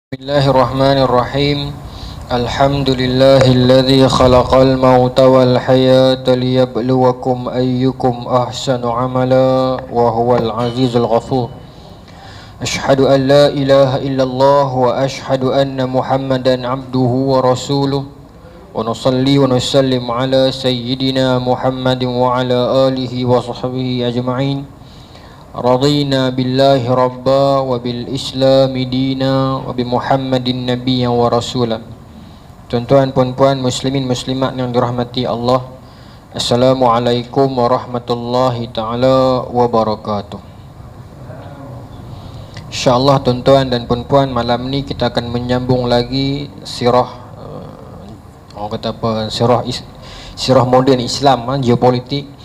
Bismillahirrahmanirrahim. Alhamdulillahilladzi khalaqal mauta wal hayata liyabluwakum ayyukum ahsanu amala wa huwal azizul ghafur. Ashhadu an la ilaha illallah wa ashhadu anna Muhammadan abduhu wa rasuluh. Wa nusalli wa nusallim ala sayyidina Muhammadin wa ala alihi wa sahbihi ajma'in. Radina billahi rabba wa bil islami dina wa bi muhammadin nabiyyan wa rasulah. Tuan-tuan puan-puan muslimin muslimat yang dirahmati Allah, Assalamualaikum warahmatullahi ta'ala wabarakatuh. InsyaAllah tuan-tuan dan puan-puan, malam ni kita akan menyambung lagi sirah orang kata apa, sirah moden Islam, geopolitik,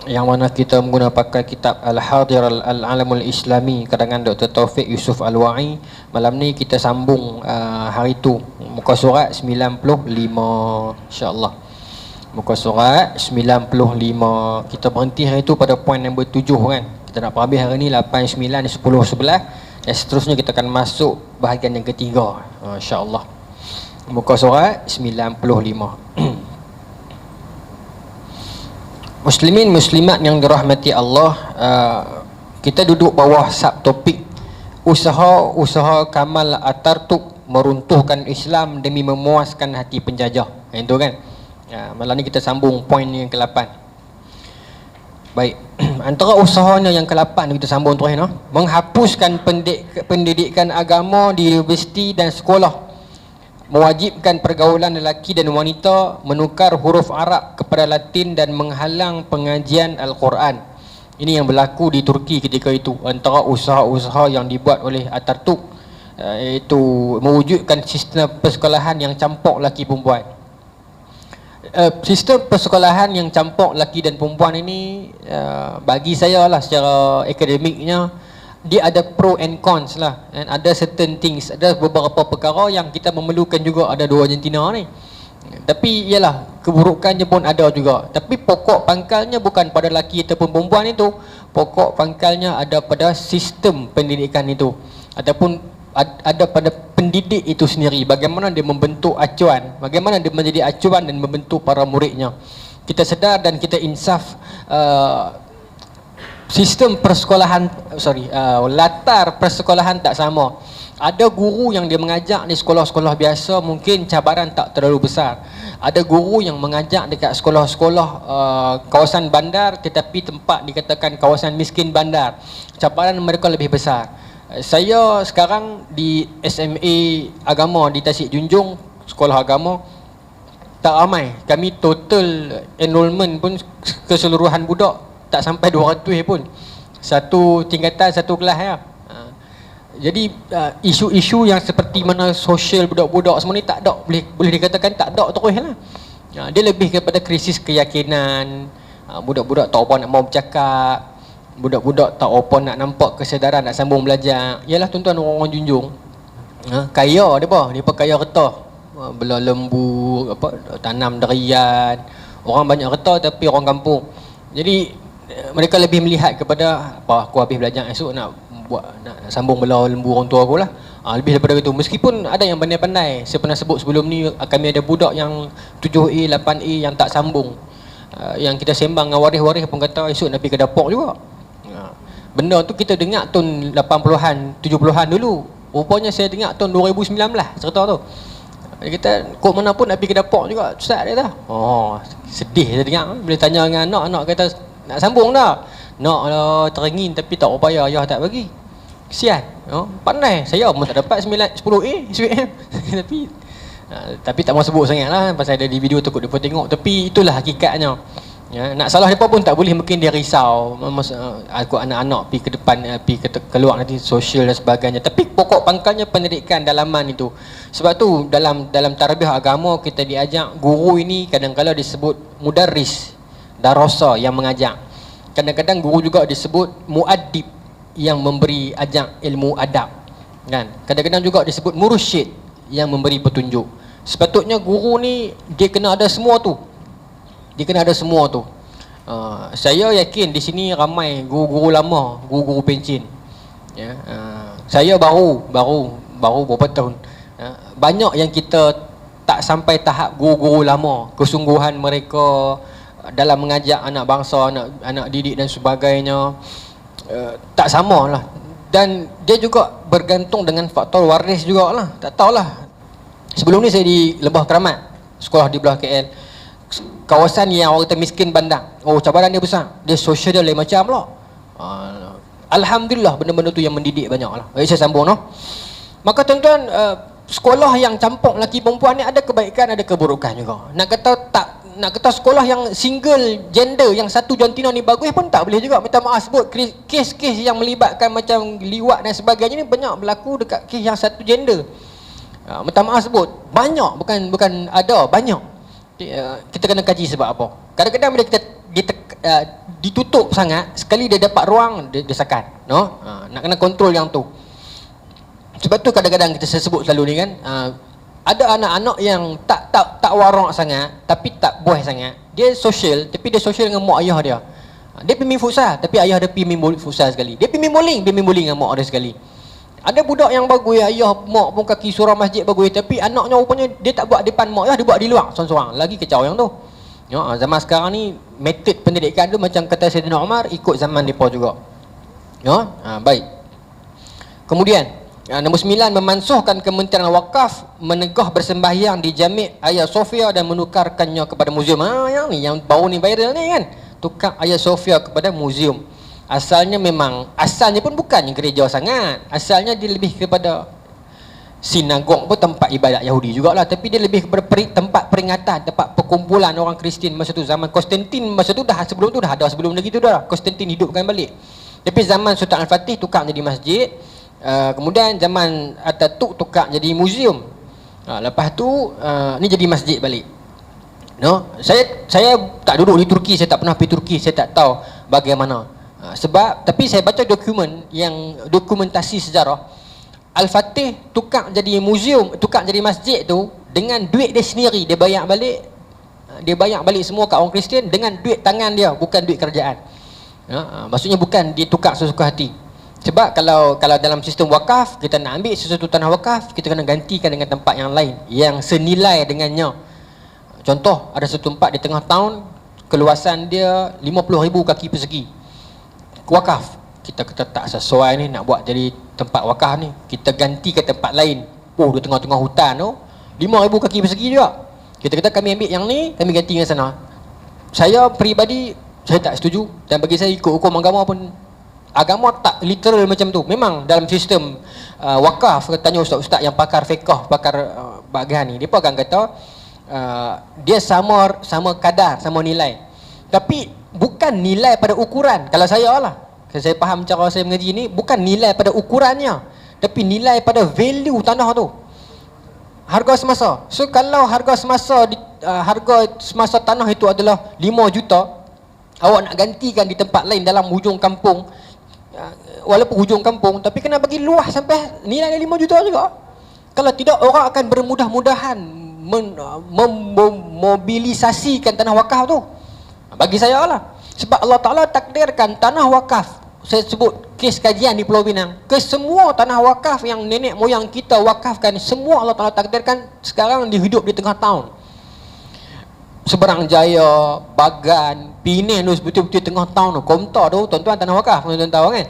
yang mana kita menggunakan pakai kitab Al-Hadir Al-Alamul Islami karangan Dr. Taufik Yusuf Al-Wa'i. Malam ni kita sambung hari tu muka surat 95 insya-Allah. Muka surat 95. Kita berhenti hari tu pada poin nombor 7 kan. Kita nak habis hari ni 8, 9, 10, 11 dan seterusnya kita akan masuk bahagian yang ketiga insya-Allah. Muka surat 95. Muslimin muslimat yang dirahmati Allah, kita duduk bawah subtopik usaha Kamal Atatürk meruntuhkan Islam demi memuaskan hati penjajah. Itu kan. Malam ni kita sambung poin yang ke-8. Baik. Antara usahanya yang ke-8 kita sambung terus menghapuskan pendidikan agama di universiti dan sekolah, mewajibkan pergaulan lelaki dan wanita, menukar huruf Arab kepada Latin dan menghalang pengajian Al-Quran. Ini yang berlaku di Turki ketika itu. Antara usaha-usaha yang dibuat oleh Atatürk iaitu mewujudkan sistem persekolahan yang campur lelaki perempuan. Sistem persekolahan yang campur lelaki dan perempuan ini, bagi saya lah secara akademiknya, dia ada pro and cons lah, and ada certain things, ada beberapa perkara yang kita memerlukan juga ada dua Argentina ni. Tapi ialah keburukannya pun ada juga. Tapi pokok pangkalnya bukan pada lelaki ataupun perempuan itu. Pokok pangkalnya ada pada sistem pendidikan itu, ataupun ada pada pendidik itu sendiri. Bagaimana dia membentuk acuan, bagaimana dia menjadi acuan dan membentuk para muridnya. Kita sedar dan kita insaf, sistem persekolahan, latar persekolahan tak sama. Ada guru yang dia mengajar di sekolah-sekolah biasa, mungkin cabaran tak terlalu besar. Ada guru yang mengajar dekat sekolah-sekolah kawasan bandar, tetapi tempat dikatakan kawasan miskin bandar, cabaran mereka lebih besar. Saya sekarang di SMA Agama di Tasik Junjung, sekolah agama, tak ramai. Kami total enrollment pun keseluruhan budak tak sampai 200 pun. Satu tingkatan, satu kelas ya. Jadi isu-isu yang seperti mana sosial budak-budak semua ni tak ada, boleh dikatakan tak ada terus lah. Dia lebih kepada krisis keyakinan. Budak-budak tak apa nak mau bercakap, budak-budak tak apa nak nampak kesedaran nak sambung belajar. Yalah tuan-tuan orang-orang junjung, kaya depa kaya reta, belah lembu, tanam derian. Orang banyak reta tapi orang kampung. Jadi mereka lebih melihat kepada aku habis belajar esok nak sambung belah lembu orang tua aku lah. Lebih daripada itu. Meskipun ada yang pandai-pandai, saya pernah sebut sebelum ni, kami ada budak yang 7A, 8A yang tak sambung. Yang kita sembang dengan waris-waris pun kata esok nak pergi ke dapur juga. Benda tu kita dengar tahun 80-an, 70-an dulu. Rupanya saya dengar tahun 2019 cerita tu. Dia kata kok mana pun nak pergi ke dapur juga, Ustaz dia kata. Sedih saya dengar. Bila tanya dengan anak kata nak sambung tak? Nak lah, terengin tapi tak upaya, ayah tak bagi. Kesian. Pandai. Saya pun tak dapat 10A SPM. tapi tak mau sebut sangat lah, pasal ada di video takut dia pun tengok. Tapi itulah hakikatnya. Nak salah mereka pun tak boleh, mungkin dia risau. Aku anak-anak pergi ke depan, pergi keluar nanti sosial dan sebagainya. Tapi pokok pangkalnya pendidikan dalaman itu. Sebab tu dalam tarbiyah agama kita diajak, guru ini kadang-kadang disebut mudarris, darasa yang mengajar. Kadang-kadang guru juga disebut muaddib yang memberi ajak ilmu adab kan. Kadang-kadang juga disebut mursyid yang memberi petunjuk. Sepatutnya guru ni dia kena ada semua tu. Saya yakin di sini ramai guru-guru lama, guru-guru pencen. Saya baru baru berapa tahun. Banyak yang kita tak sampai tahap guru-guru lama, kesungguhan mereka dalam mengajak anak bangsa, anak didik dan sebagainya, tak sama lah. Dan dia juga bergantung dengan faktor waris jugalah. Tak tahulah. Sebelum ni saya di Lebah Keramat, sekolah di belah KL, kawasan yang orang miskin bandang. Oh, cabaran dia besar. Dia sosial dia lain macam lah. Alhamdulillah benda-benda tu yang mendidik banyak lah. Saya sambung no. Maka tuan-tuan, sekolah yang campur lelaki perempuan ni ada kebaikan, ada keburukan juga. Nak kata sekolah yang single gender, yang satu jantina ni bagus pun tak boleh juga. Minta maaf sebut kes-kes yang melibatkan macam liwat dan sebagainya ni banyak berlaku dekat kes yang satu gender. Minta maaf sebut banyak, bukan ada, banyak. Kita kena kaji sebab apa. Kadang-kadang bila kita ditutup sangat, sekali dia dapat ruang dia sakat, no? Nak kena kontrol yang tu. Sebab tu kadang-kadang kita sebut selalu ni kan, ada anak-anak yang tak warak sangat, tapi tak buih sangat. Dia sosial, tapi dia sosial dengan mak ayah dia. Dia pergi main futsal, tapi ayah dia pergi main futsal sekali. Dia pergi main bowling dengan mak dia sekali. Ada budak yang bagus, ayah mak pun kaki surau masjid bagus, tapi anaknya rupanya dia tak buat depan mak ayah, dia buat di luar seorang-seorang. Lagi kacau yang tu. Zaman sekarang ni metod pendidikan tu macam kata Saidina Umar, ikut zaman depa juga. Baik. Kemudian nombor 9, memansuhkan Kementerian Wakaf menegah bersembahyang di Jami' Hagia Sophia dan menukarkannya kepada muzium. Yang ni yang baru ni viral ni kan. Tukar Hagia Sophia kepada muzium. Asalnya pun bukan gereja sangat. Asalnya dia lebih kepada sinagog pun tempat ibadat Yahudi jugalah, tapi dia lebih kepada tempat peringatan, tempat perkumpulan orang Kristian masa tu. Zaman Konstantin masa tu sebelum ada, sebelum lagi tu dah Konstantin hidupkan balik. Tapi zaman Sultan Al-Fatih tukar jadi masjid. Kemudian zaman Atatürk tukar jadi muzium. Lepas tu ni jadi masjid balik. Saya tak duduk di Turki, saya tak pernah pergi Turki, saya tak tahu bagaimana. Sebab tapi saya baca dokumentasi sejarah. Al-Fatih tukar jadi muzium, tukar jadi masjid tu dengan duit dia sendiri. Dia bayar balik semua kat orang Kristian dengan duit tangan dia, bukan duit kerajaan. Maksudnya bukan dia tukar sesuka hati. Sebab kalau dalam sistem wakaf, kita nak ambil sesuatu tanah wakaf, kita kena gantikan dengan tempat yang lain yang senilai dengannya. Contoh, ada satu tempat di tengah tahun, keluasan dia 50,000 kaki persegi. Wakaf, kita kata tak sesuai ni nak buat jadi tempat wakaf ni, kita ganti ke tempat lain. Di tengah-tengah hutan tu 5,000 kaki persegi juga. Kita kata kami ambil yang ni, kami ganti dengan sana. Saya peribadi, saya tak setuju. Dan bagi saya ikut hukum agama pun, agama tak literal macam tu. Memang dalam sistem wakaf, tanya ustaz-ustaz yang pakar fiqh, pakar bahagian ni, dia pun akan kata dia sama kadar, sama nilai. Tapi bukan nilai pada ukuran. Kalau saya faham cara saya mengaji ni, bukan nilai pada ukurannya, tapi nilai pada value tanah tu, harga semasa. So kalau harga semasa tanah itu adalah 5 juta, awak nak gantikan di tempat lain dalam hujung kampung, walaupun hujung kampung, tapi kena bagi luas sampai nilai 5 juta juga. Kalau tidak, orang akan bermudah-mudahan memobilisasikan tanah wakaf tu. Bagi saya lah, sebab Allah Ta'ala takdirkan tanah wakaf, saya sebut kes kajian di Pulau Pinang, ke semua tanah wakaf yang nenek moyang kita wakafkan, semua Allah Ta'ala takdirkan sekarang dihidup di tengah tahun. Seberang Jaya, Bagan, Penang tu betul-betul tengah tahun tu. Komtar tu tuan-tuan tanah wakaf, tuan-tuan tahu kan.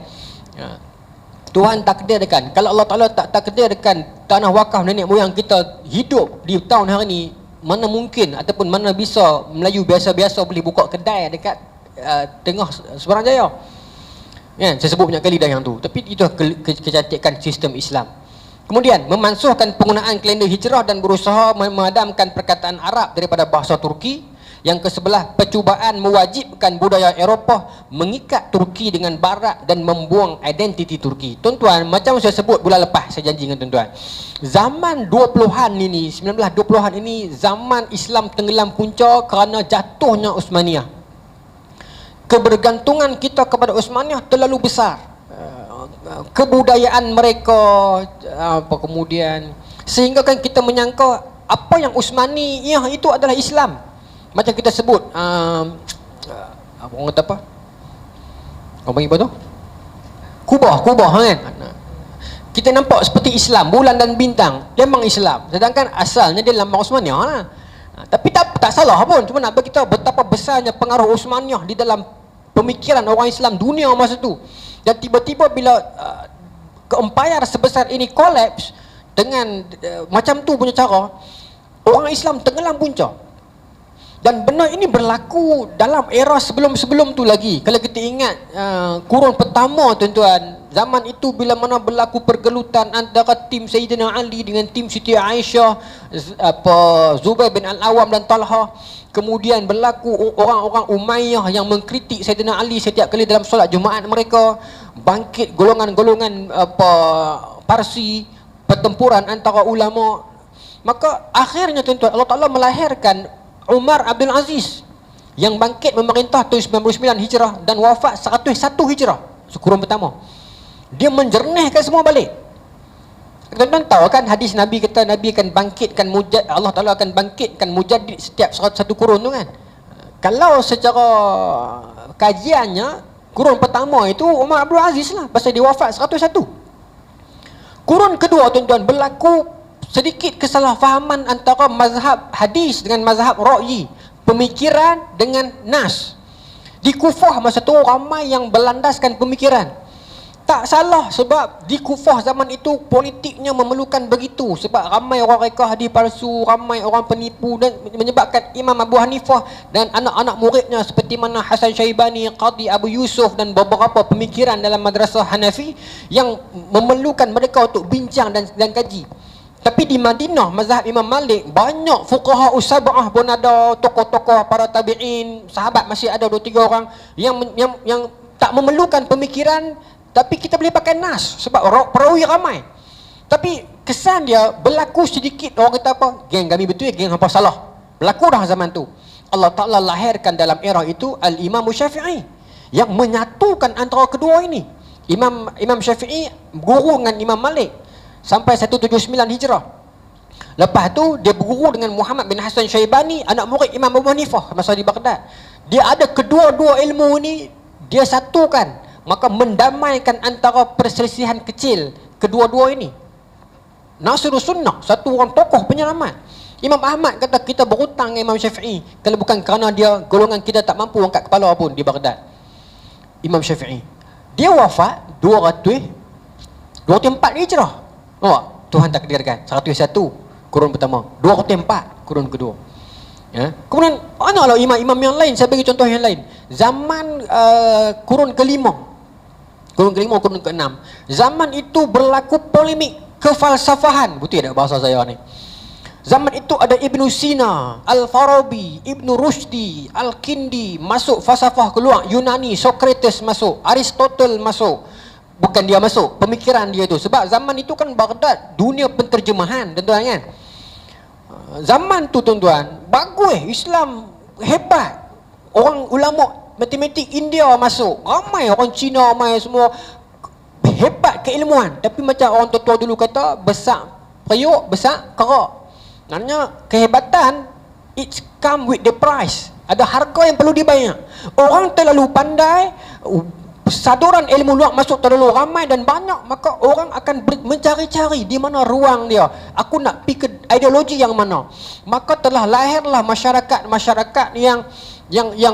Tuhan takdirkan. Kalau Allah Ta'ala tak takdirkan tanah wakaf nenek moyang kita hidup di tahun hari ni, mana mungkin ataupun mana bisa Melayu biasa-biasa boleh buka kedai dekat tengah Seberang Jaya. Saya sebut banyak kali dah yang tu. Tapi itu kecantikan sistem Islam. Kemudian memansuhkan penggunaan kalender hijrah dan berusaha memadamkan perkataan Arab daripada bahasa Turki. Yang kesebelah, percubaan mewajibkan budaya Eropah mengikat Turki dengan Barat dan membuang identiti Turki. Tuan-tuan, macam saya sebut bulan lepas, saya janji dengan tuan-tuan, zaman 20-an ini, 1920-an ini, zaman Islam tenggelam punca kerana jatuhnya Uthmaniyah. Kebergantungan kita kepada Uthmaniyah terlalu besar. Kebudayaan mereka, kemudian sehingga kan kita menyangka apa yang Uthmaniyah itu adalah Islam. Macam kita sebut orang kata apa? Orang panggil apa tu? Kubah kan? Kita nampak seperti Islam, bulan dan bintang, dia memang Islam. Sedangkan asalnya dia lambang Uthmaniyah lah. Tapi tak salah pun, cuma nak bagi tahu betapa besarnya pengaruh Uthmaniyah di dalam pemikiran orang Islam dunia masa tu. Dan tiba-tiba bila empayar sebesar ini collapse dengan macam tu punya cara, orang Islam tenggelam punca. Dan benda ini berlaku dalam era sebelum-sebelum tu lagi. Kalau kita ingat kurun pertama tuan-tuan, zaman itu bila mana berlaku pergelutan antara tim Sayyidina Ali dengan tim Siti Aisyah, Zubair bin Al-Awam dan Talha. Kemudian berlaku orang-orang Umayyah yang mengkritik Sayyidina Ali setiap kali dalam solat Jumaat mereka. Bangkit golongan-golongan Parsi, pertempuran antara ulama. Maka akhirnya tuan-tuan, Allah Ta'ala melahirkan Umar Abdul Aziz yang bangkit memerintah tahun 99 Hijrah dan wafat 101 Hijrah, kurun pertama. Dia menjernihkan semua balik. Tuan-tuan tahu kan hadis Nabi kata Nabi akan bangkitkan Allah Ta'ala akan bangkitkan mujaddid setiap satu kurun tu kan. Kalau secara kajiannya, kurun pertama itu Umar Abdul Aziz lah, pasal dia wafat 101. Kurun kedua tuan-tuan, berlaku sedikit kesalahfahaman antara mazhab hadis dengan mazhab ra'yi, pemikiran dengan nas. Di Kufah masa tu ramai yang berlandaskan pemikiran. Tak salah, sebab di Kufah zaman itu politiknya memerlukan begitu. Sebab ramai orang reka hadis palsu, ramai orang penipu, dan menyebabkan Imam Abu Hanifah dan anak-anak muridnya seperti mana Hasan Syaibani, Qadhi Abu Yusuf dan beberapa pemikiran dalam madrasah Hanafi yang memerlukan mereka untuk bincang dan kaji. Tapi di Madinah, mazhab Imam Malik, banyak fuqaha usaba'ah pun ada, tokoh-tokoh para tabi'in, sahabat masih ada 2-3 orang yang tak memerlukan pemikiran, tapi kita boleh pakai nas sebab perawi ramai. Tapi kesan dia berlaku sedikit, orang kata apa, geng kami betul ya, geng hampa salah. Berlaku dah zaman tu. Allah Ta'ala lahirkan dalam era itu Al-Imam Syafi'i yang menyatukan antara kedua ini. Imam Syafi'i guru dengan Imam Malik sampai 179 Hijrah. Lepas tu dia berguru dengan Muhammad bin Hasan Syaibani, anak murid Imam Abu Hanifah masa di Baghdad. Dia ada kedua-dua ilmu ni dia satukan, maka mendamaikan antara perselisihan kecil kedua-dua ini. Nasrus Sunnah, satu orang tokoh penyelamat. Imam Ahmad kata kita berhutang dengan Imam Syafi'i kalau bukan kerana dia golongan kita tak mampu angkat kepala pun di Baghdad. Imam Syafi'i dia wafat 204 Hijrah. Oh, Tuhan takdirkan 101 kurun pertama, 204 kurun kedua. Ya. Kemudian analah imam-imam yang lain, saya bagi contoh yang lain. Zaman kurun kelima, kurun keenam, zaman itu berlaku polemik kefalsafahan. Betul tak bahasa saya ni? Zaman itu ada Ibn Sina, Al-Farabi, Ibn Rushdi, Al-Kindi masuk falsafah keluar, Yunani, Socrates masuk, Aristotle masuk. Bukan dia masuk, pemikiran dia itu. Sebab zaman itu kan Baghdad dunia penterjemahan, tuan-tuan kan. Zaman tu tuan-tuan, bagus, Islam hebat. Orang ulama matematik India masuk, ramai orang Cina, ramai semua hebat keilmuan. Tapi macam orang tua-tua dulu kata, besar periuk, besar kerak. Maknanya kehebatan it come with the price. Ada harga yang perlu dibayar. Orang terlalu pandai, saduran ilmu luar masuk terlalu ramai dan banyak, maka orang akan mencari-cari di mana ruang dia. Aku nak pergi ke ideologi yang mana. Maka telah lahirlah masyarakat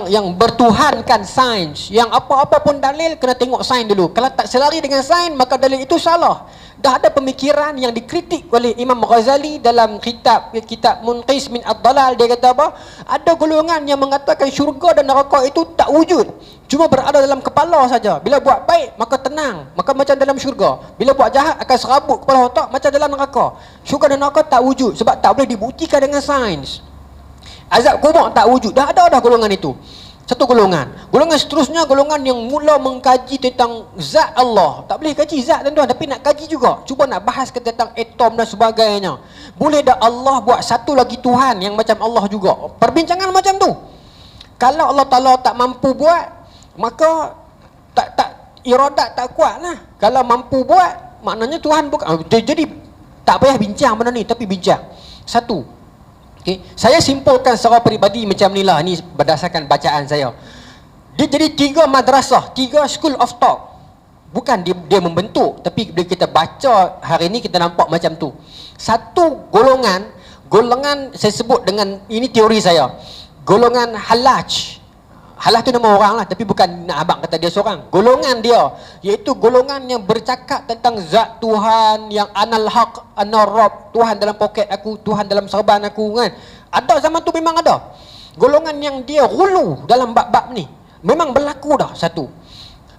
yang bertuhankan sains. Yang apa-apa pun dalil kena tengok sains dulu. Kalau tak selari dengan sains, maka dalil itu salah. Dah ada pemikiran yang dikritik oleh Imam Ghazali dalam kitab Munqis min Ad-Dalal. Dia kata apa? Ada golongan yang mengatakan syurga dan neraka itu tak wujud, cuma berada dalam kepala saja. Bila buat baik maka tenang, maka macam dalam syurga. Bila buat jahat akan serabut kepala otak macam dalam neraka. Syurga dan neraka tak wujud sebab tak boleh dibuktikan dengan sains. Azab kubur tak wujud. Dah ada golongan itu. Satu golongan. Golongan seterusnya, golongan yang mula mengkaji tentang zat Allah. Tak boleh kaji zat tuan-tuan, tapi nak kaji juga. Cuba nak bahas tentang atom dan sebagainya. Boleh dah Allah buat satu lagi Tuhan yang macam Allah juga. Perbincangan macam tu. Kalau Allah Ta'ala tak mampu buat, maka iradat tak kuat lah. Kalau mampu buat, maknanya Tuhan bukan. Jadi tak payah bincang benda ni, tapi bincang. Satu. Okay. Saya simpulkan secara peribadi macam ni lah. Ni berdasarkan bacaan saya. Dia jadi 3 madrasah, 3 school of thought. bukan dia membentuk, tapi bila kita baca hari ni kita nampak macam tu. Satu golongan saya sebut dengan, ini teori saya, golongan Halaj. Halaj tu nama orang lah, tapi bukan nak abang kata dia seorang. Golongan dia iaitu golongan yang bercakap tentang zat Tuhan, yang anal haq, anar rabb, Tuhan dalam poket aku, Tuhan dalam serban aku kan. Ada zaman tu memang ada. Golongan yang dia hulu dalam bab-bab ni memang berlaku dah satu.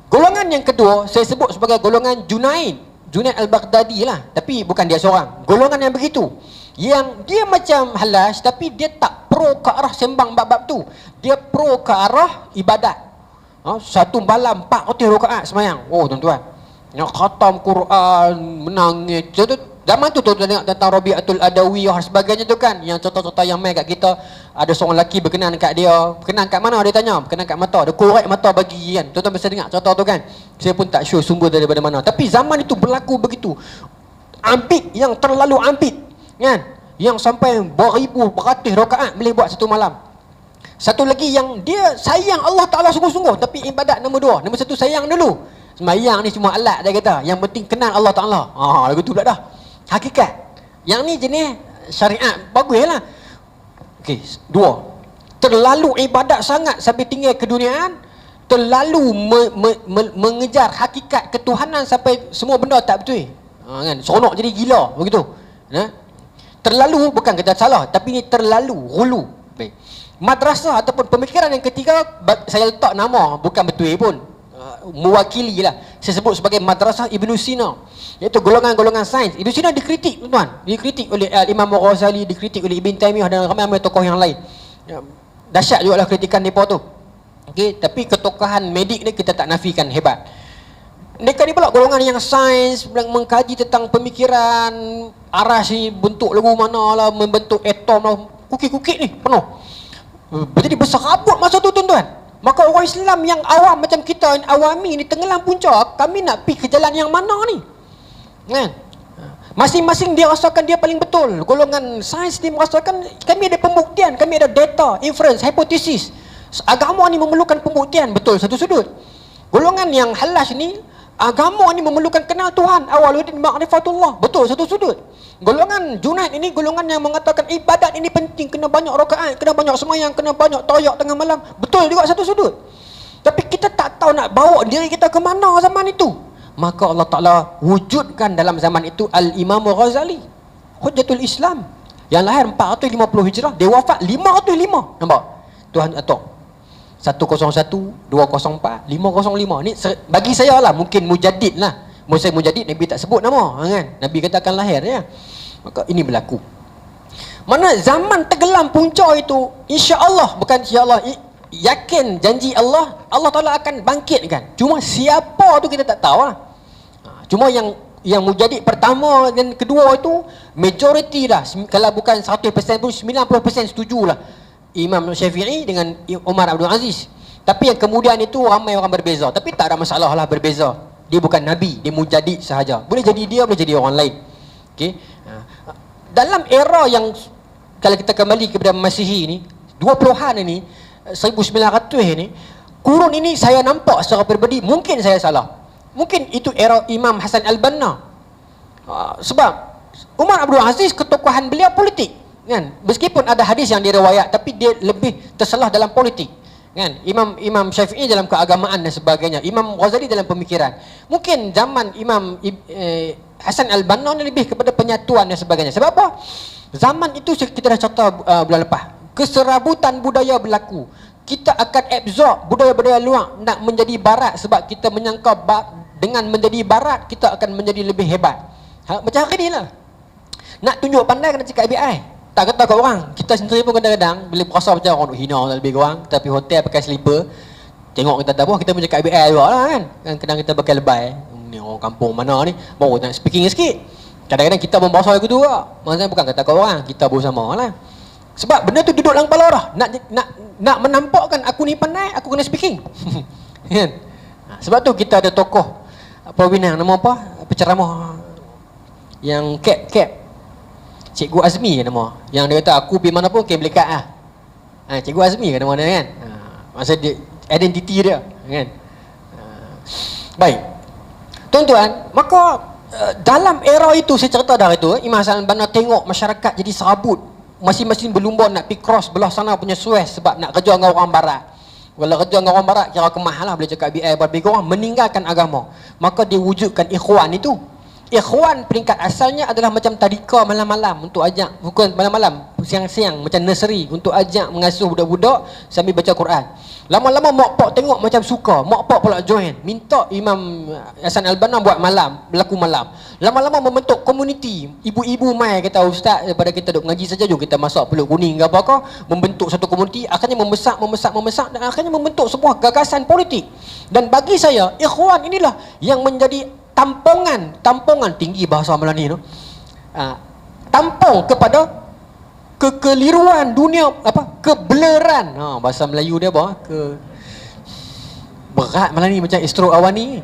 Golongan yang kedua saya sebut sebagai golongan Junaid Al-Baghdadi lah, tapi bukan dia seorang. Golongan yang begitu, yang dia macam Halaj tapi dia tak pro ke arah sembang bab-bab tu. Dia pro ke arah ibadat. Satu malam 4 rakaat semayang. Oh tuan-tuan, yang khatam Quran, menangis. Zaman tu tengok tentang Rabi'atul Adawiyah dan sebagainya tu kan, yang contoh-contoh yang main kat kita. Ada seorang lelaki berkenan kat dia. Berkenan kat mana dia tanya? Berkenan kat mata. Dia korek mata bagi kan. Tuan-tuan bisa dengar contoh tu kan. Saya pun tak sure sumber daripada mana. Tapi zaman itu berlaku begitu. Ambit yang terlalu ambit kan, yang sampai beribu beratus rakaat boleh buat satu malam. Satu lagi yang dia sayang Allah Ta'ala sungguh-sungguh, tapi ibadat nombor 2. Nombor 1 sayang dulu. Semayang ni cuma alat dia kata, yang penting kenal Allah Ta'ala. Lagu tu pula dah hakikat. Yang ni jenis syariat bagus lah. Okey, 2, terlalu ibadat sangat sampai tinggal keduniaan, terlalu mengejar hakikat ketuhanan sampai semua benda tak betul. Kan, seronok jadi gila begitu. Terlalu, bukan kata salah, tapi ni terlalu hulu. Baik. Madrasah ataupun pemikiran yang ketiga, saya letak nama bukan betul pun, mewakili lah. Saya sebut sebagai Madrasah Ibn Sina, iaitu golongan-golongan sains. Ibn Sina dikritik tuan, dikritik oleh Imam Ghazali, dikritik oleh Ibn Taymiyah dan ramai-ramai tokoh yang lain. Dahsyat juga lah kritikan mereka tu. Okey, tapi ketokohan medik ni kita tak nafikan hebat. Mereka ni pula golongan yang sains, yang mengkaji tentang pemikiran aras ni, bentuk lagu mana lah, membentuk atom lah, kukik-kukik ni penuh. Jadi berserabut masa tu tuan-tuan. Maka orang Islam yang awam macam kita, awami ni, tenggelam punca, kami nak pergi ke jalan yang mana ni kan? Masing-masing dia rasakan dia paling betul. Golongan sains dia merasakan kami ada pembuktian, kami ada data, inference, hipotesis. Agama ni memerlukan pembuktian, betul satu sudut. Golongan yang Halaj ni, agama ni memerlukan kenal Tuhan, awaludin ma'rifatullah, betul satu sudut. Golongan Junaid ini golongan yang mengatakan ibadat ini penting, kena banyak rakaat, kena banyak semayang, kena banyak tayak tengah malam, betul juga satu sudut. Tapi kita tak tahu nak bawa diri kita ke mana zaman itu. Maka Allah Ta'ala wujudkan dalam zaman itu Al-Imam Ghazali, Hujjatul Islam, yang lahir 450 Hijrah, dia wafat 505. Nampak? Tuhan atok 101, 204, 505. Ni bagi saya lah, mungkin mujaddid lah. Musa mujaddid Nabi tak sebut nama kan. Nabi kata akan lahir ya. Maka ini berlaku. Mana zaman tenggelam punca itu, insya-Allah, bukan insya-Allah, yakin janji Allah, Allah Taala akan bangkitkan. Cuma siapa tu kita tak tahu lah. Cuma yang mujaddid pertama dan kedua itu majoriti dah, kalau bukan 100% pun 90% setujulah. Imam Syafi'i dengan Umar Abdul Aziz. Tapi yang kemudian itu ramai orang berbeza. Tapi tak ada masalah lah berbeza. Dia bukan Nabi, dia mujaddid sahaja. Boleh jadi dia, boleh jadi orang lain. Okey. Dalam era yang, kalau kita kembali kepada Masihi ni, 20-an ini, 1900 ini, kurun ini saya nampak secara peribadi, mungkin saya salah. Mungkin itu era Imam Hasan Al-Banna. Sebab Umar Abdul Aziz, ketokohan beliau politik kan? Meskipun ada hadis yang diriwayat, tapi dia lebih tersalah dalam politik kan? Imam Syafi'i dalam keagamaan dan sebagainya, Imam Ghazali dalam pemikiran. Mungkin zaman Imam Hasan Al-Banna ni lebih kepada penyatuan dan sebagainya. Sebab apa? Zaman itu kita dah cerita bulan lepas, keserabutan budaya berlaku. Kita akan absorb budaya-budaya luar nak menjadi barat, sebab kita menyangka dengan menjadi barat kita akan menjadi lebih hebat. Macam hari ni lah, nak tunjuk pandai kena cakap ABI. Tak kata kat orang. Kita sendiri pun kadang-kadang bila berasa macam orang nak hina lebih kurang, tapi hotel pakai slipper, tengok kita tak apa, kita pun cakap ABI juga lah kan. Kadang kita pakai lebay, ni orang kampung mana ni, baru nak speaking sikit. Kadang-kadang kita pun berasa gitu juga. Maksudnya bukan kata kat orang, kita bersama lah. Sebab benda tu duduk dalam kepala dah. Nak menampakkan aku ni pandai, aku kena speaking. Kan? Sebab tu kita ada tokoh Perwinang, nama apa? Penceramah yang cap Cikgu Azmi kan nama. Yang dia kata aku pergi mana pun boleh lekat lah. Cikgu Azmi kan nama dia kan. Maksud dia, identiti dia kan. Baik. Tuan-tuan, maka dalam era itu, saya cerita dah itu, Imam Hassan al-Banna tengok masyarakat jadi serabut, masing-masing berlumba nak pergi cross belah sana punya Suez sebab nak kerja dengan orang barat. Kalau kerja dengan orang barat kira kemahal lah, boleh cakap BI lebih kurang, meninggalkan agama. Maka dia wujudkan ikhwan itu. Ikhwan peringkat asalnya adalah macam tadika malam-malam untuk ajak, bukan malam-malam, siang-siang macam nursery untuk ajak mengasuh budak-budak sambil baca Quran. Lama-lama mak pak tengok macam suka, mak pak pula join, minta Imam Hassan al-Banna buat malam, berlaku malam. Lama-lama membentuk komuniti. Ibu-ibu mai kata, ustaz, daripada kita duk ngaji saja, jom kita masuk Peluk Kuning ke apa, membentuk satu komuniti, akhirnya membesar dan akhirnya membentuk sebuah gagasan politik. Dan bagi saya, ikhwan inilah yang menjadi tampungan tinggi bahasa Melani tu. Tampung kepada kekeliruan dunia, kebeleran. Bahasa Melayu dia apa? Berat Melani macam Istro Awani.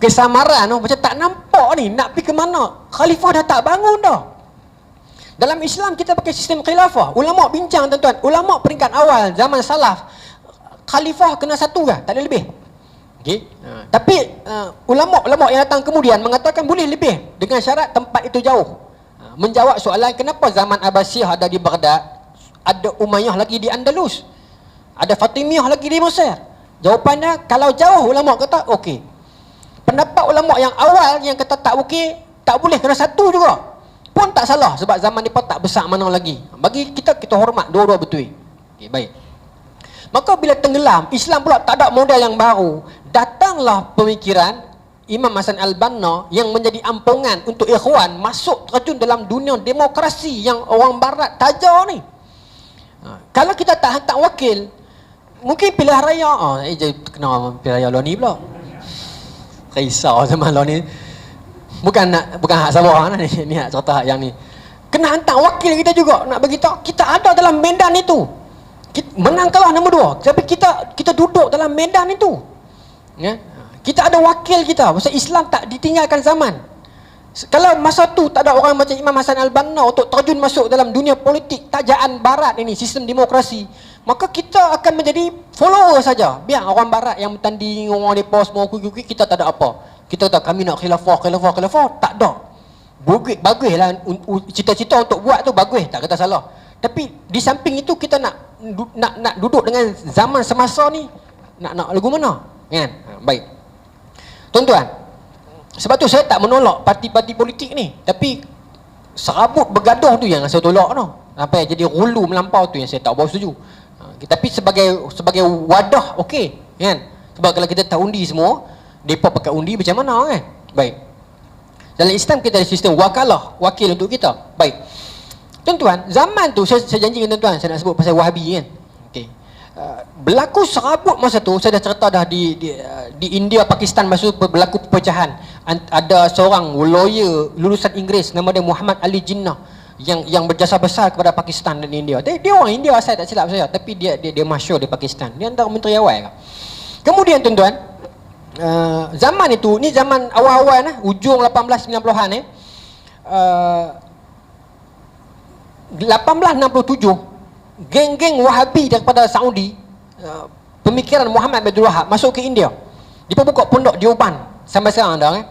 Kesamaran macam tak nampak ni nak pergi ke mana. Khalifah dah tak bangun dah. Dalam Islam kita pakai sistem khilafah. Ulama bincang tuan-tuan, ulama peringkat awal zaman salaf, khalifah kena satu ke? Tak boleh lebih. Okey. Tapi ulama-ulama yang datang kemudian mengatakan boleh lebih dengan syarat tempat itu jauh. Menjawab soalan kenapa zaman Abbasiyah ada di Baghdad, ada Umayyah lagi di Andalus, ada Fatimiyah lagi di Mesir. Jawapannya kalau jauh, ulama kata okey. Pendapat ulama yang awal yang kata tak okey, tak boleh kena satu juga, pun tak salah sebab zaman ni pun tak besar mana lagi. Bagi kita hormat dua-dua betul. Okey, baik. Maka bila tenggelam, Islam pula tak ada model yang baru. Datanglah pemikiran Imam Hassan al-Banna yang menjadi ampungan untuk ikhwan masuk terjun dalam dunia demokrasi yang orang barat tajar ni. Kalau kita tak hantar wakil, mungkin pilihan raya, kena pilihan raya lo ni pula. Risau zaman lo ni. Bukan hak Sabah ni hak cerita yang ni. Kena hantar wakil kita juga nak bagi tahu kita ada dalam medan itu. Menang kalah nombor 2, tapi kita duduk dalam medan itu. Ya? Kita ada wakil kita. Maksud Islam tak ditinggalkan zaman. Kalau masa tu tak ada orang macam Imam Hassan al-Banna untuk terjun masuk dalam dunia politik tajaan barat ini, sistem demokrasi, maka kita akan menjadi follower saja. Biar orang barat yang bertanding, orang di pos mau kuki, kita tak ada apa. Kita kata kami nak khilafah, tak ada. Baguslah cita-cita untuk buat tu, bagus, tak kata salah. Tapi di samping itu kita nak duduk dengan zaman semasa ni, nak lagu mana? Kan? Baik. Tuan-tuan, sebab tu saya tak menolak parti-parti politik ni, tapi serabut bergaduh tu yang saya tolak tu. Apa jadi hulu melampau tu yang saya tak berapa setuju. Tapi sebagai wadah okey, kan? Sebab kalau kita tak undi semua, depa pakai undi macam mana kan? Baik. Dalam Islam kita ada sistem wakalah, wakil untuk kita. Baik. Tuan-tuan, zaman tu saya janji dengan tuan-tuan, saya nak sebut pasal Wahabi kan. Okey. Berlaku serabut masa tu, saya dah cerita dah di India, Pakistan masa tu berlaku perpecahan. Ada seorang lawyer lulusan Inggeris nama dia Muhammad Ali Jinnah yang berjasa besar kepada Pakistan dan India. Dia orang India asal tak silap saya, tapi dia masyhur di Pakistan. Dia antara menteri awal. Kemudian tuan-tuan, zaman itu, ni zaman awal-awal ujung 1890-an 1867, geng-geng Wahabi daripada Saudi, pemikiran Muhammad bin Abdul Wahab masuk ke India. Dia buka pondok Deoban sampai sekarang dah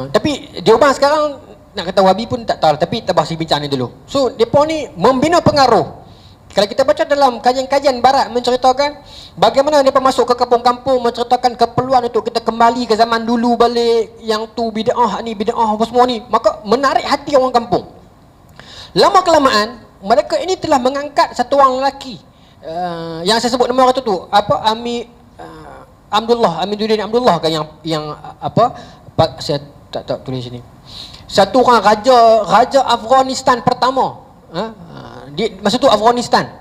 tapi Deoban sekarang nak kata Wahabi pun tak tahu, tapi kita bahas bincang ni dulu. So depa ni membina pengaruh. Kalau kita baca dalam kajian-kajian barat menceritakan bagaimana mereka masuk ke kampung-kampung, menceritakan keperluan untuk kita kembali ke zaman dulu balik, yang tu bid'ah ni bid'ah apa semua ni, maka menarik hati orang kampung. Lama kelamaan mereka ini telah mengangkat satu orang lelaki yang saya sebut nama orang tu Amiruddin Abdullah kan, yang saya tak tulis sini. Satu orang raja Afghanistan pertama. Masa tu Afghanistan.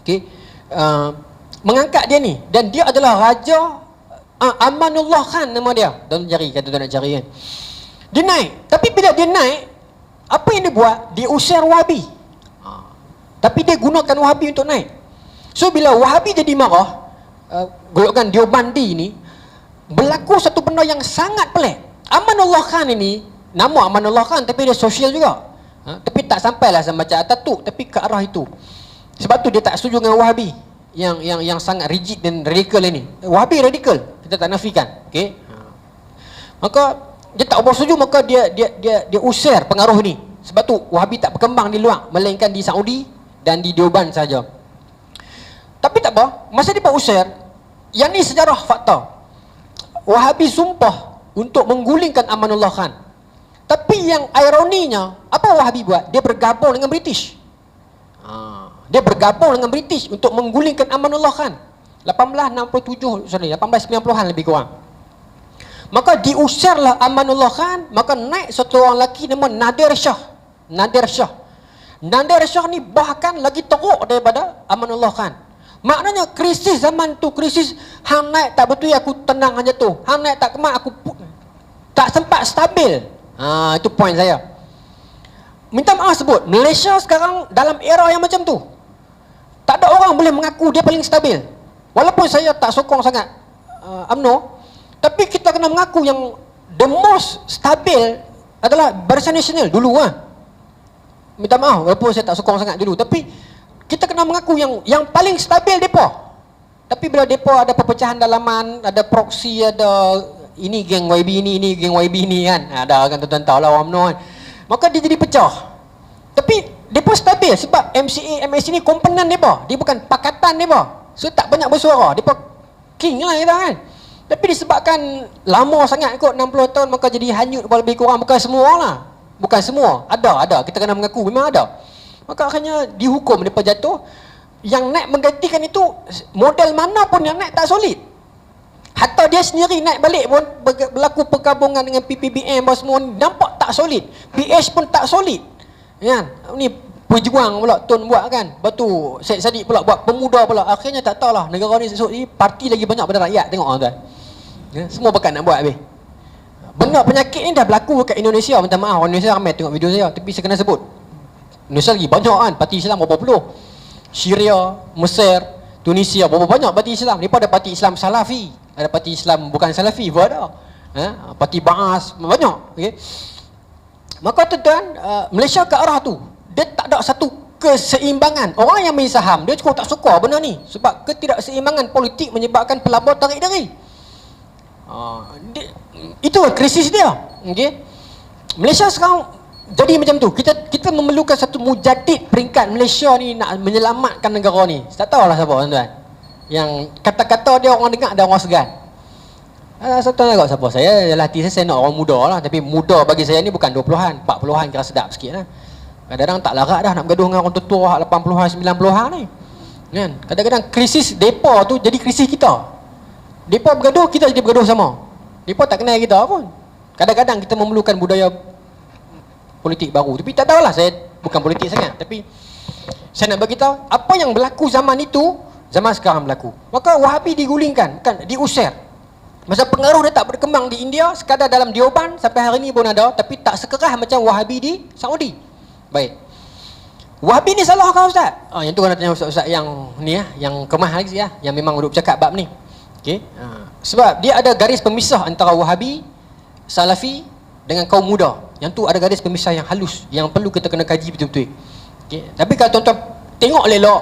Okey. Mengangkat dia ni, dan dia adalah Raja Amanullah Khan nama dia. Dan cari, kata tu nak cari kan. Dia naik, tapi bila dia naik, apa yang dia buat? Dia usir Wahabi. Tapi dia gunakan Wahabi untuk naik. So bila Wahabi jadi marah, golongan Deobandi ni, berlaku satu benda yang sangat pelik. Amanullah Khan ini, nama Amanullah Khan tapi dia sosial juga. Tapi tak sampailah sama macam Ataturk, tapi ke arah itu. Sebab tu dia tak setuju dengan Wahabi yang sangat rigid dan radikal ini. Wahabi radikal, kita tak nafikan. Okey. Maka dia tak bersetuju, maka dia usir pengaruh ni. Sebab tu Wahabi tak berkembang di luar, melainkan di Saudi dan di Deoban saja. Tapi tak apa, masa dia usir, yang ni sejarah fakta. Wahabi sumpah untuk menggulingkan Amanullah Khan. Tapi yang ironinya, apa Wahabi buat? Dia bergabung dengan British. Dia bergabung dengan British untuk menggulingkan Amanullah Khan. 1867, 1890-an lebih kurang. Maka diusirlah Amanullah Khan, maka naik satu orang lelaki nama Nadir Shah. Nadir Shah. Nadir Shah ni bahkan lagi teruk daripada Amanullah Khan. Maknanya krisis zaman tu, krisis hang naik tak betul aku tenang aja tu. Hang naik tak kemat aku tak sempat stabil. Itu point saya. Minta maaf sebut, Malaysia sekarang dalam era yang macam tu. Tak ada orang boleh mengaku dia paling stabil. Walaupun saya tak sokong sangat UMNO, tapi kita kena mengaku yang the most stabil adalah Barisan Nasional dulu Minta maaf walaupun saya tak sokong sangat dulu, tapi kita kena mengaku yang paling stabil depa. Tapi bila depa ada perpecahan dalaman, ada proksi, ada ini geng YB ini geng YB ini kan. Ada kan tuan-tuan tahu lah UMNO kan. Maka dia jadi pecah. Tapi depa stabil sebab MCA, MSC ni komponen depa. Dia bukan pakatan depa. So tak banyak bersuara. Depa king lah kita kan. Tapi disebabkan lama sangat kot 60 tahun, maka jadi hanyut lebih kurang. Bukan semua lah. Bukan semua. Ada. Kita kena mengaku memang ada. Maka akhirnya dihukum, mereka jatuh. Yang naik menggantikan itu, model mana pun yang naik tak solid. Hatta dia sendiri naik balik pun berlaku perkabungan dengan PPBM semua, nampak tak solid. PH pun tak solid. Kan? Ni pejuang pula Tun buat kan. Batu Syed Saddiq pula buat pemuda pula. Akhirnya tak tahulah negara ni esok ni parti lagi banyak pada rakyat. Tengok tuan. Ya, semua bakat nak buat habis. Benda penyakit ni dah berlaku kat Indonesia. Minta maaf orang Indonesia ramai tengok video saya, tapi saya kena sebut. Indonesia lagi banyak kan parti Islam berapa puluh. Syria, Mesir, Tunisia berapa banyak parti Islam. Mereka ada parti Islam Salafi, ada parti Islam bukan Salafi pun ada. Parti Ba'as banyak. Okay. Maka tuan-tuan, Malaysia ke arah tu, dia tak ada satu keseimbangan. Orang yang main saham, dia cukup tak suka benda ni. Sebab ketidakseimbangan politik menyebabkan pelabur tarik dari. Itu krisis dia. Okay. Malaysia sekarang jadi macam tu. Kita memerlukan satu mujadid peringkat Malaysia ni nak menyelamatkan negara ni. Tak tahulah siapa tuan-tuan. Yang kata-kata dia orang dengar ada orang segan. Satu agak siapa saya, hati saya nak orang muda lah. Tapi muda bagi saya ni bukan 20-an, 40-an kira sedap sikit lah. Kadang-kadang tak larat dah nak bergaduh dengan orang tua 80-an, 90-an ni kan. Kadang-kadang krisis depa tu jadi krisis kita. Depa bergaduh, kita jadi bergaduh sama. Depa tak kenal kita pun. Kadang-kadang kita memerlukan budaya politik baru. Tapi tak tahulah, saya bukan politik sangat. Tapi saya nak beritahu apa yang berlaku zaman itu, zaman sekarang berlaku. Maka Wahabi digulingkan, bukan diusir. Masa pengaruh dia tak berkembang di India, sekadar dalam Deoban sampai hari ni pun ada, tapi tak sekerah macam Wahabi di Saudi. Baik. Wahabi ni salah kah Ustaz? Yang tu kena tanya Ustaz-Ustaz yang ni yang kemah lagi yang memang duduk bercakap bab ni. Okey. Sebab dia ada garis pemisah antara Wahabi, Salafi dengan kaum muda. Yang tu ada garis pemisah yang halus, yang perlu kita kena kaji betul-betul. Okey. Tapi kalau tuan-tuan tengok elok,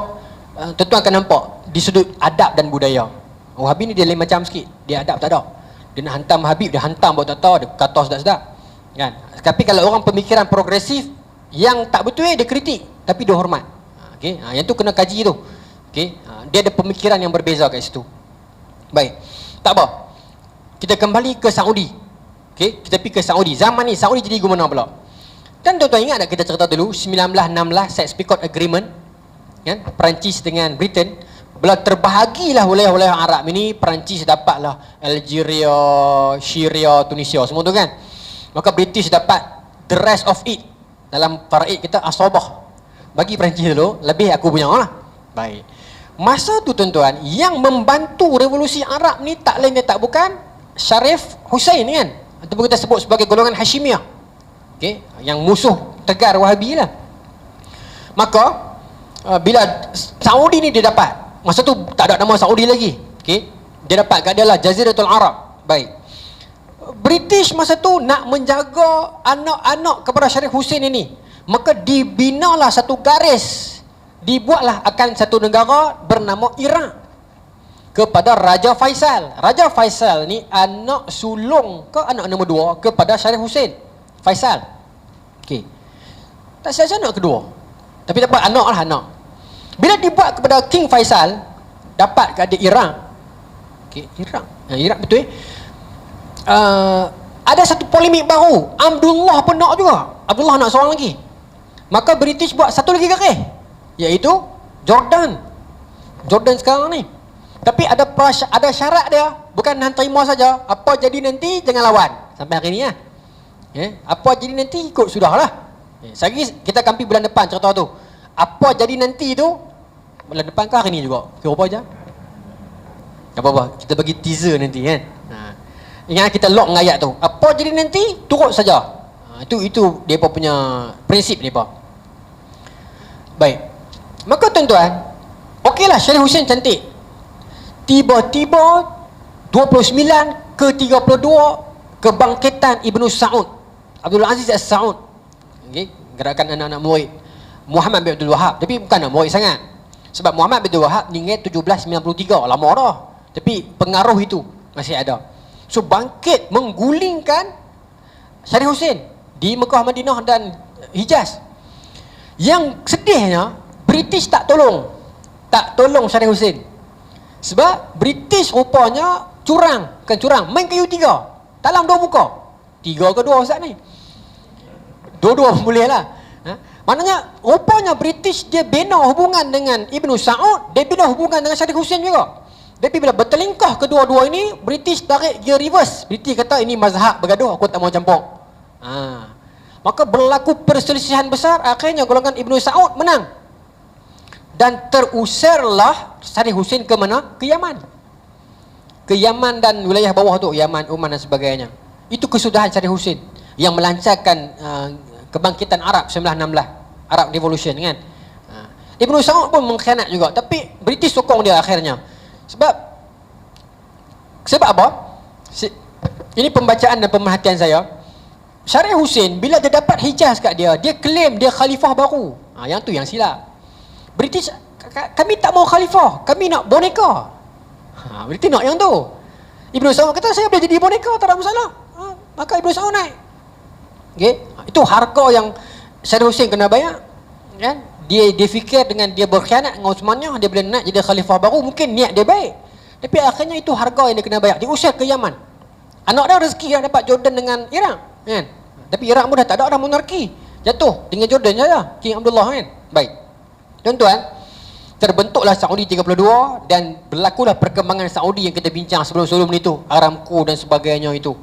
tuan-tuan akan nampak di sudut adab dan budaya. Wahabi ni dia lain macam sikit. Dia adab tak ada. Dia nak hantam Habib, dia hantam buat tak tahu, dia kata sedap-sedap. Kan? Tapi kalau orang pemikiran progresif yang tak betul dia kritik, tapi dia hormat. Okey. Yang tu kena kaji tu. Okey. Dia ada pemikiran yang berbeza kat situ. Baik. Tak apa. Kita kembali ke Saudi. Okey, kita pergi ke Saudi. Zaman ni Saudi jadi gimana pula? Dan tuan-tuan ingat tak kita cerita dulu 1916 Sykes-Picot Agreement kan? Perancis dengan Britain. Bila terbahagilah wilayah-wilayah Arab ini, Perancis dapatlah Algeria, Syria, Tunisia semua tu kan. Maka British dapat the rest of it. Dalam faraid kita asabah. Bagi Perancis dulu, lebih aku punya lah. Baik. Masa tu tuan-tuan, yang membantu revolusi Arab ni tak lain dan tak bukan Sharif Hussein kan, ataupun kita sebut sebagai golongan Hashimiyah. Okey, yang musuh tegar Wahabi lah. Maka bila Saudi ni dia dapat, masa tu tak ada nama Saudi lagi. Okey, dia dapat kat dia lah Jaziratul Arab. Baik. British masa tu nak menjaga anak-anak kepada Sharif Hussein ini. Maka dibinalah satu garis, dibuatlah akan satu negara bernama Iraq. kepada Raja Faisal. Raja Faisal ni anak sulung ke anak nombor 2 kepada Syarif Hussein Faisal. Okey. Tak saja anak kedua. Tapi tak apa, anak lah anak. Bila dibuat kepada King Faisal, dapat ke ada Iraq. Okey, Iraq. Iraq betul ada satu polemik baru. Abdullah pun nak juga. Abdullah nak seorang lagi. Maka British buat satu lagi garis, iaitu Jordan. Jordan sekarang ni. Tapi ada syarat dia. Bukan hang terima saja. Apa jadi nanti jangan lawan. Sampai hari ni lah. Apa jadi nanti ikut sudahlah. Sehari kita kampi bulan depan cerita tu. Apa jadi nanti tu bulan depan ke hari ni juga. Kira apa je. Tak apa-apa. Kita bagi teaser nanti kan. Ingat kita lock dengan ayat tu. Apa jadi nanti turut saja. Itu depa punya prinsip depa. Baik. Maka tuan-tuan, okeylah Syarif Hussein cantik. Tiba-tiba 29 ke 32 kebangkitan Ibnu Saud, Abdul Aziz As-Saud. Okey, gerakan anak-anak murid Muhammad bin Abdul Wahab. Tapi bukan anak murid sangat. Sebab Muhammad bin Abdul Wahab meninggal 1793, lama dah. Tapi pengaruh itu masih ada. So bangkit menggulingkan Syarif Hussein di Mekah, Madinah dan Hijaz. Yang sedihnya British tak tolong Syarif Hussein. Sebab British rupanya bukan curang, main kayu 3 dalam 2 muka. 3 ke 2 ustaz ni? Dua-dua boleh lah. Maknanya rupanya British dia bina hubungan dengan Ibnu Saud, dia bina hubungan dengan Syarif Hussein juga. Tapi bila bertelingkah kedua-dua ini, British tarik dia reverse. British kata ini mazhab bergaduh, aku tak mau campur. Maka berlaku perselisihan besar. Akhirnya golongan Ibnu Saud menang. Dan terusirlah Syarif Hussein ke mana? Ke Yaman. Ke Yaman dan wilayah bawah tu, Yaman, Oman dan sebagainya. Itu kesudahan Syarif Hussein yang melancarkan kebangkitan Arab 1916, Arab Revolution kan. Ibnu Saud pun mengkhianat juga, tapi British sokong dia akhirnya. Sebab apa? Ini pembacaan dan pemerhatian saya. Syarif Hussein bila dia dapat Hijaz kat dia claim dia khalifah baru. Yang tu yang silap. British, kami tak mau khalifah, kami nak boneka. British nak yang tu. Ibnu Saud kata saya boleh jadi boneka, tak ada masalah. Maka Ibnu Saud naik. Okay? Itu harga yang Syarif Hussein kena bayar. Kan? Dia fikir dengan dia berkhianat dengan Uthmaniyah, dia boleh naik jadi khalifah baru, mungkin niat dia baik. Tapi akhirnya itu harga yang dia kena bayar. Dia usir ke Yaman. Anak dia rezeki dah dapat Jordan dengan Iraq kan? Tapi Iraq pun dah tak ada monarki. Jatuh dengan Jordan saja, King Abdullah kan? Baik. Tuan-tuan, terbentuklah Saudi 32 dan berlakulah perkembangan Saudi yang kita bincang sebelum-sebelum itu, Aramco dan sebagainya itu.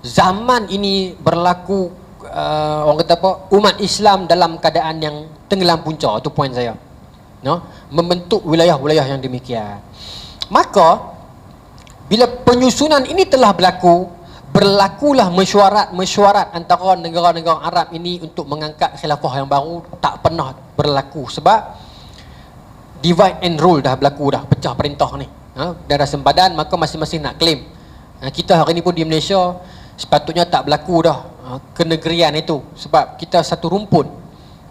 Zaman ini berlaku orang kata apa, umat Islam dalam keadaan yang tenggelam punca. Itu poin saya. Membentuk wilayah-wilayah yang demikian. Maka bila penyusunan ini telah berlakulah mesyuarat antara negara-negara Arab ini untuk mengangkat khilafah yang baru. Tak pernah berlaku sebab divide and rule dah berlaku, dah pecah perintah ni. Darah sempadan, maka masing-masing nak claim. Kita hari ni pun di Malaysia sepatutnya tak berlaku dah kenegerian itu, sebab kita satu rumpun.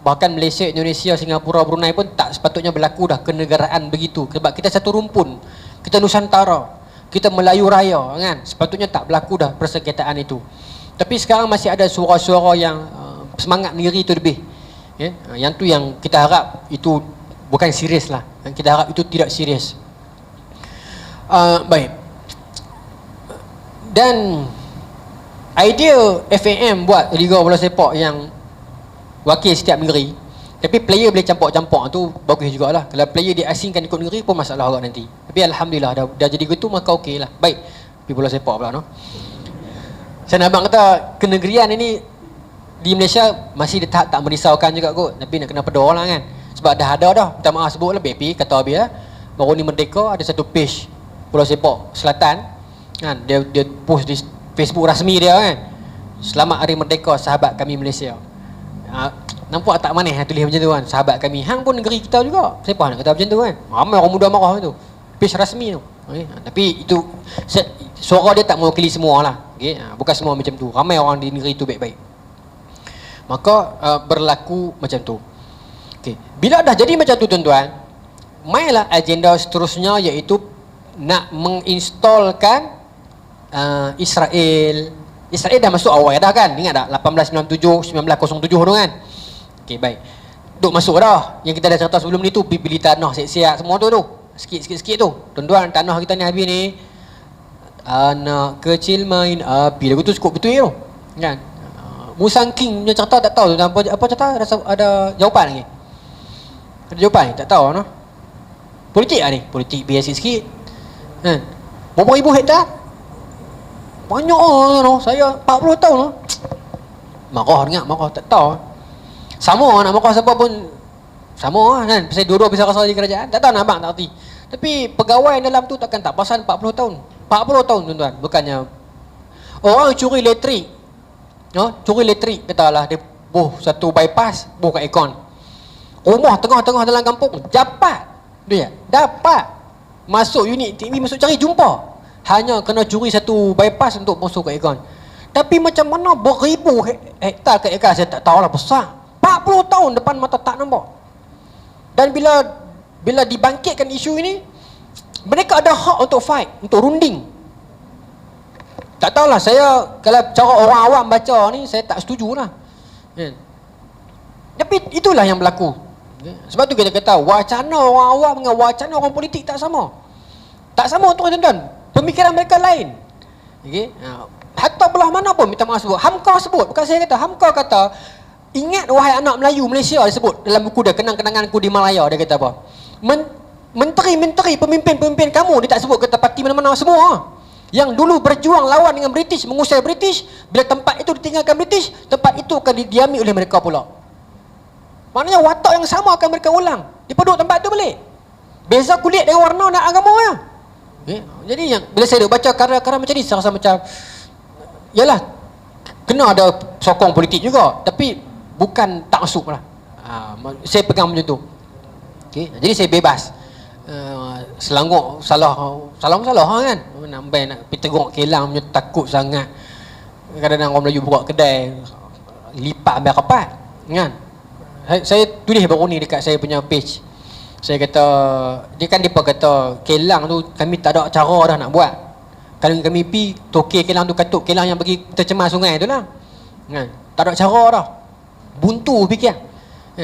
Bahkan Malaysia, Indonesia, Singapura, Brunei pun tak sepatutnya berlaku dah kenegaraan begitu, sebab kita satu rumpun, kita Nusantara, kita Melayu Raya kan. Sepatutnya tak berlaku dah persengketaan itu. Tapi sekarang masih ada suara-suara yang semangat negeri itu lebih yang tu yang kita harap itu bukan serius lah. Kita harap itu tidak serius. Baik. Dan idea FAM buat Liga Bola Sepak yang wakil setiap negeri, tapi player boleh campur-campur, tu bagus jugalah. Kalau player diasingkan ikut negeri pun masalah juga nanti. Tapi Alhamdulillah dah jadi gitu, maka okey lah. Baik, pergi bola sepak pula Saya nak abang kata kenegerian ini di Malaysia masih di tahap tak merisaukan juga kot. Tapi nak kena pedor lah kan. Sebab dah ada dah, minta maaf sebut lah BP, kata Abi baru ni Merdeka ada satu page bola sepak Selatan kan, dia post di Facebook rasmi dia kan, selamat hari Merdeka sahabat kami Malaysia. Nampak tak manis tulis macam tu kan, sahabat kami. Hang pun negeri kita juga, siapa nak kata macam tu kan. Ramai orang muda marah tu, page rasmi tu. Tapi itu suara dia tak mewakili semua lah. Bukan semua macam tu, ramai orang di negeri tu baik-baik. Maka berlaku macam tu. Bila dah jadi macam tu tuan-tuan, mainlah agenda seterusnya, iaitu nak menginstalkan Israel. Israel dah masuk awal dah kan, ingat tak 1897 1907 tu kan. Okey, baik, duk masuk dah. Yang kita dah cerita sebelum ni tu, beli tanah siap-siap semua tu sikit-sikit tu. Tuan-tuan, tanah kita ni habis ni, anak kecil main api, lagu tu cukup betul tu kan. Musang King punya cerita tak tahu tu apa cerita, ada jawapan lagi? Ada jawapan tak tahu no. Politik lah ni, politik biasa sikit kan. Berapa ribu hektar? Banyak no. Saya 40 tahun no. Marah tak tahu. Sama nak marah siapa pun sama kan. Pasal dua-dua bisa rasa di kerajaan. Tak tahu nak abang tak erti. Tapi pegawai dalam tu takkan tak pasal 40 tahun. 40 tahun tuan-tuan. Bukannya orang curi elektrik. No, curi elektrik katalah dia buh satu bypass, buh kat aircon. Rumah tengah-tengah dalam kampung dapat. Dia dapat masuk unit TV, masuk cari jumpa. Hanya kena curi satu bypass untuk masuk ke aircon. Tapi macam mana beribu hektar ke aircon, saya tak tahulah, besar. 40 tahun depan mata tak nampak. Dan bila dibangkitkan isu ini, mereka ada hak untuk fight, untuk runding. Tak tahulah, saya kalau cara orang awam baca ni, saya tak setujulah. Tapi itulah yang berlaku. Sebab tu kita kata wacana orang awam dengan wacana orang politik tak sama. Tak sama tuan-tuan. Pemikiran mereka lain. Okay? Hatta belah mana pun minta maaf sebut. Hamka sebut, bukan saya kata. Hamka kata, ingat wahai anak Melayu Malaysia, dia sebut dalam buku dia, Kenang-kenanganku di Malaya. Dia kata apa? Menteri-menteri, pemimpin-pemimpin kamu, dia tak sebut kata parti mana-mana semua. Yang dulu berjuang lawan dengan British, mengusir British, bila tempat itu ditinggalkan British, tempat itu akan didiami oleh mereka pula. Maknanya watak yang sama akan mereka ulang. Dia penduduk tempat itu balik. Beza kulit dengan warna dan agama ya. Jadi yang bila saya baca karya-karya macam ni, saya rasa macam yalah, kena ada sokong politik juga, tapi bukan tak masuk lah. Saya pegang macam tu. Jadi saya bebas. Selangor salah kan, nak pergi tengok kilang punya takut sangat. Kadang-kadang orang Melayu buka kedai lipat ambil rapat kan. Saya tulis baru ni dekat saya punya page. Saya kata, dia kata kilang tu kami tak ada cara dah nak buat. Kalau kami pergi tokek kilang tu, katuk kilang yang bagi tercemar sungai tu lah kan? Tak ada cara dah, buntu fikir.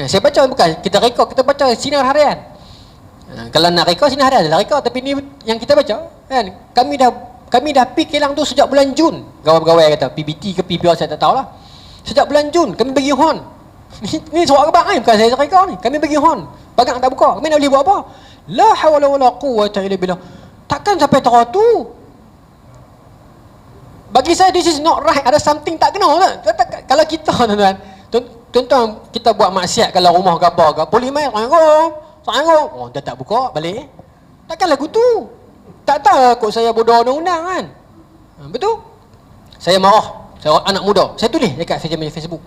Saya baca, bukan kita rekod, kita baca sinar harian. Kalau nak rekod sinar harian adalah rekod. Tapi ni yang kita baca kan, kami dah pergi kilang tu sejak bulan Jun. Pegawai kata PBT ke PPR saya tak tahulah. Sejak bulan Jun kami bagi hon. Ni surat kebak ni, bukan saya rekod ni. Kami bagi hon, pagang tak buka. Kami nak boleh buat apa? La hawla wala quwwata illa billah. Takkan sampai tahu tu. Bagi saya this is not right. Ada something tak kena tak? Kalau kita tuan-tuan kita buat maksiat, kalau rumah ke apa ke, polis mai sanggup. Oh, dah tak buka balik. Takkan lagu tu. Tak tahu kok saya bodoh undang-undang kan. Betul? Saya marah. Saya anak muda. Saya tulis dekat Facebook.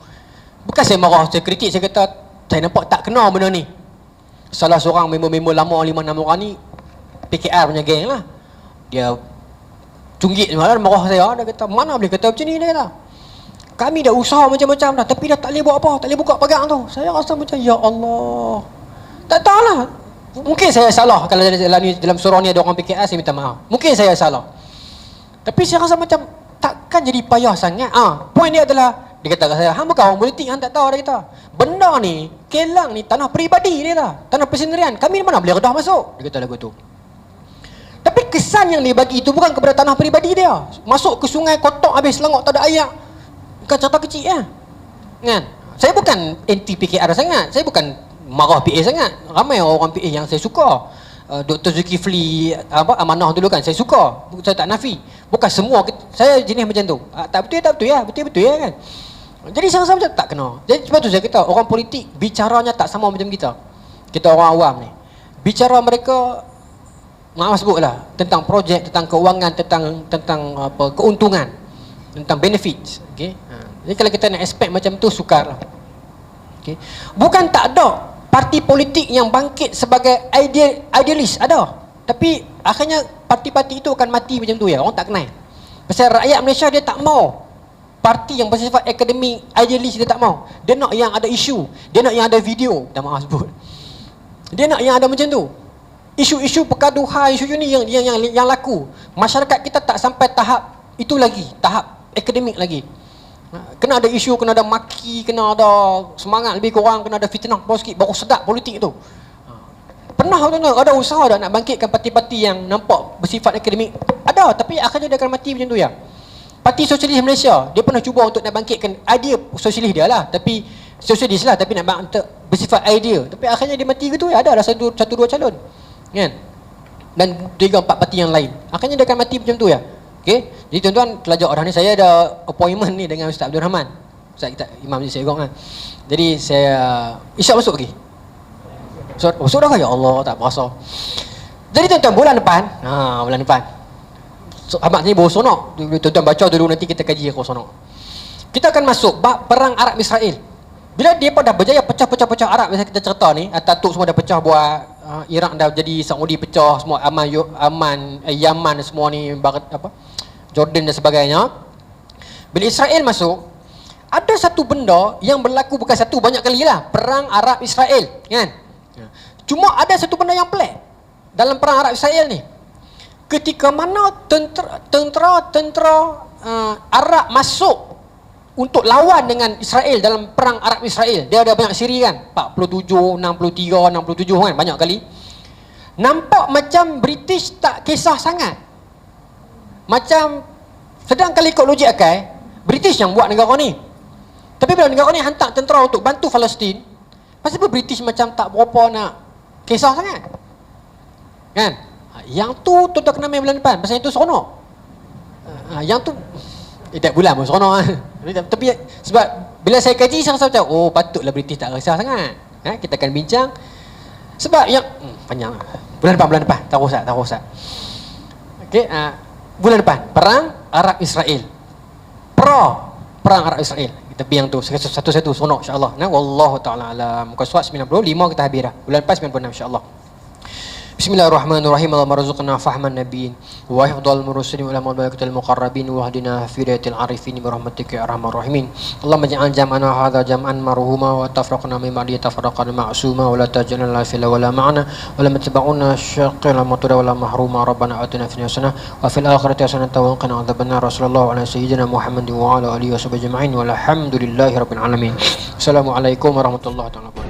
Bukan saya marah, saya kritik, saya kata saya nampak tak kena benda ni. Salah seorang member-member lama 5-6 orang ni PKR punya geng lah. Dia cunggit malah marah saya. Dia kata mana boleh kata macam ni, dia kata. Kami dah usaha macam-macam dah, tapi dah tak boleh buat apa, tak boleh buka pagang tu. Saya rasa macam ya Allah. Tak tahulah. Mungkin saya salah kalau dalam surah ni ada orang PKR, saya minta maaf. Mungkin saya salah. Tapi saya rasa macam takkan jadi payah sangat. Poin dia adalah, dia kata kat saya, hang bukan orang politik, hang tak tahu. Dia kata, benda ni, kilang ni tanah peribadi dia kata, tanah persendirian, kami mana boleh redah masuk. Dia kata lagu tu. Tapi kesan yang dia bagi itu bukan kepada tanah peribadi dia. Masuk ke sungai kotak habis Selangor tak ada air. Bukan cerita kecil kan. Saya bukan anti PKR sangat, saya bukan marah PA sangat. Ramai orang PA yang saya suka. Dr. Zulkifli amanah dulu kan, saya suka, saya tak nafi. Bukan semua saya jenis macam tu. Tak betul ya, betul ya kan. Jadi saya rasa macam tak kena. Jadi sebab tu saya kata orang politik bicaranya tak sama macam kita. Kita orang awam ni. Bicara mereka, maaf sebutlah, tentang projek, tentang keuangan, tentang apa, keuntungan, tentang benefits. Okey. Jadi kalau kita nak expect macam tu, sukarlah. Okey. Bukan tak ada parti politik yang bangkit sebagai idealis, ada. Tapi akhirnya parti-parti itu akan mati macam tu ya. Orang tak kenal. Pasal rakyat Malaysia dia tak mau parti yang bersifat akademik, idealis, dia tak mau. Dia nak yang ada isu, dia nak yang ada video, dah maaf sebut. Dia nak yang ada macam tu. Isu-isu pergaduhan, isu ni yang laku. Masyarakat kita tak sampai tahap itu lagi, tahap akademik lagi. Kena ada isu, kena ada maki, kena ada semangat lebih kurang, kena ada fitnah sikit, baru sedap politik tu. Pernah tuan-tuan ada usaha dah nak bangkitkan parti-parti yang nampak bersifat akademik? Ada, tapi akhirnya dia akan mati macam tu ya. Parti Sosialis Malaysia, dia pernah cuba untuk nak bangkitkan idea sosialis dia lah, tapi sosialis lah, tapi nak bersifat idea, tapi akhirnya dia mati gitu ya. Ada lah satu dua calon kan, dan 3-4 parti yang lain, akhirnya dia akan mati macam tu ya. Okey, jadi tuan-tuan pelajar orang ni, saya ada appointment ni dengan Ustaz Abdul Rahman, Ustaz kita Imam Masjid Segong kan. Jadi saya Isyak masuk lagi. Masuk dah ke? Ya Allah, tak berasa. Jadi tuan-tuan bulan depan Ahmad ni baru sonok. Tuan-tuan baca dulu, nanti kita kaji aku sonok. Kita akan masuk bab perang Arab Israel. Bila dia dah berjaya pecah Arab, biasa kita cerita ni, Ataturk semua dah pecah buat, Iraq dah jadi, Saudi pecah semua, Yaman semua ni, Jordan dan sebagainya. Bila Israel masuk, ada satu benda yang berlaku, bukan satu, banyak kali lah, perang Arab Israel kan. Cuma ada satu benda yang pelik dalam perang Arab Israel ni. Ketika mana tentera Arab masuk untuk lawan dengan Israel dalam perang Arab Israel, dia ada banyak siri kan, 47, 63, 67 kan, banyak kali. Nampak macam British tak kisah sangat. Macam, sedang kali ikut logik akal, British yang buat negara ni. Tapi bila negara ni hantar tentera untuk bantu Palestin, pasal apa British macam tak berapa nak kisah sangat kan? Yang tu tuan-tuan kena main bulan depan, pasal yang tu seronok. Yang tu tak bulan pun seronok kan. Tapi sebab bila saya kaji, saya rasa macam, oh patutlah British tak kisah sangat. Kita akan bincang. Sebab yang panjang bulan depan tak usah. Okey, bulan depan perang Arab Israel. Perang Arab Israel. Kita biang tu satu-satu seronok insya-Allah. Wallahu taala alam. Muka surat 95 kita habis dah. Bulan lepas 96 insya-Allah. Bismillahirrahmanirrahim. Allahumma rzuqna fahman nabiyyin wa hifdhal mursalin wa ulama malaikatil muqarrabin wa hdina fi hidayatil arifin bi rahmatika ya arhamar rahimin. Allahumma ij'al jam'ana hadza jam'an marhuma wa tafraqna min ba'di tafraqan ma'suma wa la taj'alna fil wala ma'ana wa lam tataba'una syaqqa la matura wa la mahruma rabbana atina fid hasanah wa fil akhirati hasanah wa qina adzabannar. Rasulullah ala sayyidina Muhammadin wa ala alihi wa sahbihi ajma'in walhamdulillahi rabbil alamin. Assalamualaikum warahmatullahi wabarakatuh.